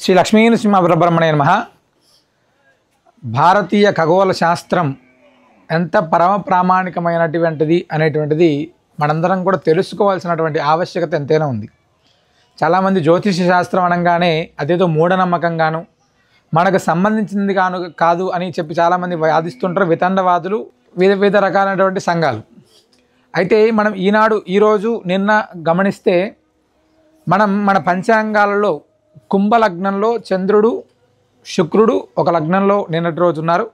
శ్రీ లక్ష్మీనరసింహ సుబ్రహ్మణ్య నమః. భారతీయ ఖగోళ శాస్త్రం ఎంత పరమ ప్రామాణికమైనటువంటిది అనేటువంటిది మనందరం కూడా తెలుసుకోవాల్సినటువంటి ఆవశ్యకత ఎంతైనా ఉంది. చాలామంది జ్యోతిష శాస్త్రం అనగానే అదేదో మూఢనమ్మకంగాను మనకు సంబంధించింది కాదు అని చెప్పి చాలామంది వాదిస్తుంటారు. వితండవాదులు, వివిధ రకాలైనటువంటి సంఘాలు. అయితే మనం ఈరోజు నిన్న గమనిస్తే మన పంచాంగాలలో కుంభలగ్నంలో చంద్రుడు, శుక్రుడు ఒక లగ్నంలో నిన్నటి రోజు ఉన్నారు.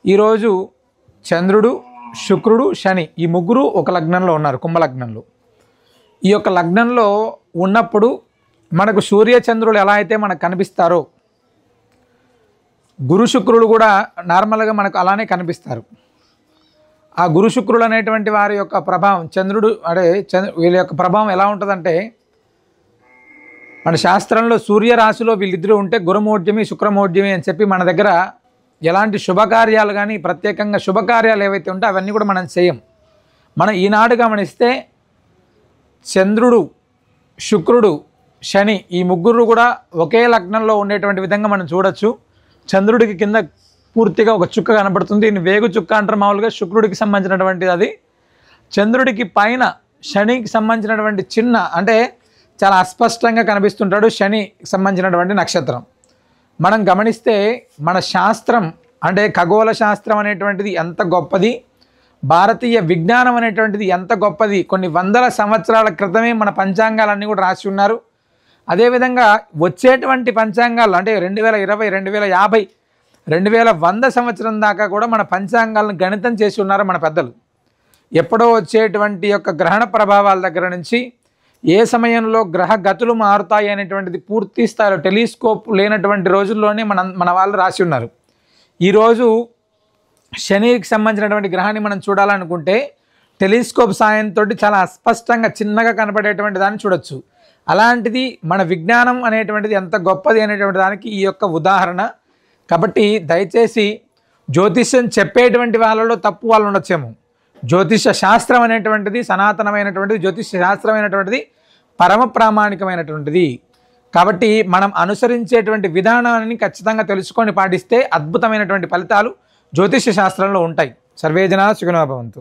ఈరోజు చంద్రుడు, శుక్రుడు, శని ఈ ముగ్గురు ఒక లగ్నంలో ఉన్నారు, కుంభలగ్నంలో. ఈ యొక్క లగ్నంలో ఉన్నప్పుడు మనకు సూర్యచంద్రులు ఎలా అయితే మనకు కనిపిస్తారో గురు శుక్రుడు కూడా నార్మల్గా మనకు అలానే కనిపిస్తారు. ఆ గురు శుక్రుడు అనేటువంటి వారి యొక్క ప్రభావం వీళ్ళ యొక్క ప్రభావం ఎలా ఉంటుందంటే, మన శాస్త్రంలో సూర్యరాశిలో వీళ్ళిద్దరూ ఉంటే గురుమూర్జమి, శుక్రమూర్జమి అని చెప్పి మన దగ్గర ఎలాంటి శుభకార్యాలు కానీ ప్రత్యేకంగా శుభకార్యాలు ఏవైతే ఉంటే అవన్నీ కూడా మనం చేయం. మనం ఈనాడు గమనిస్తే చంద్రుడు, శుక్రుడు, శని ఈ ముగ్గురు కూడా ఒకే లగ్నంలో ఉండేటువంటి విధంగా మనం చూడొచ్చు. చంద్రుడికి కింద పూర్తిగా ఒక చుక్క కనబడుతుంది, దీన్ని వేగు చుక్క అంటారు మామూలుగా. శుక్రుడికి సంబంధించినటువంటిది అది. చంద్రుడికి పైన శనికి సంబంధించినటువంటి చిన్న అంటే చాలా అస్పష్టంగా కనిపిస్తుంటాడు శనికి సంబంధించినటువంటి నక్షత్రం. మనం గమనిస్తే మన శాస్త్రం అంటే ఖగోళ శాస్త్రం అనేటువంటిది ఎంత గొప్పది, భారతీయ విజ్ఞానం అనేటువంటిది ఎంత గొప్పది. కొన్ని వందల సంవత్సరాల క్రితమే మన పంచాంగాలన్నీ కూడా రాసి ఉన్నారు. అదేవిధంగా వచ్చేటువంటి పంచాంగాలు అంటే 2020, 2050, 2100 సంవత్సరం దాకా కూడా మన పంచాంగాలను గణితం చేసి ఉన్నారు మన పెద్దలు. ఎప్పుడో వచ్చేటువంటి యొక్క గ్రహణ ప్రభావాల దగ్గర నుంచి ఏ సమయంలో గ్రహ గతులు మారుతాయి అనేటువంటిది పూర్తి స్థాయిలో టెలిస్కోప్ లేనటువంటి రోజుల్లోనే మన వాళ్ళు రాసి ఉన్నారు. ఈరోజు శనికి సంబంధించినటువంటి గ్రహాన్ని మనం చూడాలనుకుంటే టెలిస్కోప్ సాయంతో చాలా అస్పష్టంగా చిన్నగా కనపడేటువంటి దాన్ని చూడొచ్చు. అలాంటిది మన విజ్ఞానం అనేటువంటిది ఎంత గొప్పది అనేటువంటి దానికి ఈ యొక్క ఉదాహరణ. కాబట్టి దయచేసి జ్యోతిష్యం చెప్పేటువంటి వాళ్ళలో తప్పు వాళ్ళు ఉండొచ్చేమో. జ్యోతిష శాస్త్రం అనేటువంటిది సనాతనమైనటువంటిది, జ్యోతిష శాస్త్రం అయినటువంటిది పరమ ప్రామాణికమైనటువంటిది. కాబట్టి మనం అనుసరించేటువంటి విధానాన్ని ఖచ్చితంగా తెలుసుకొని పాటిస్తే అద్భుతమైనటువంటి ఫలితాలు జ్యోతిష శాస్త్రంలో ఉంటాయి. సర్వే జనా సుఖినో భవంతు.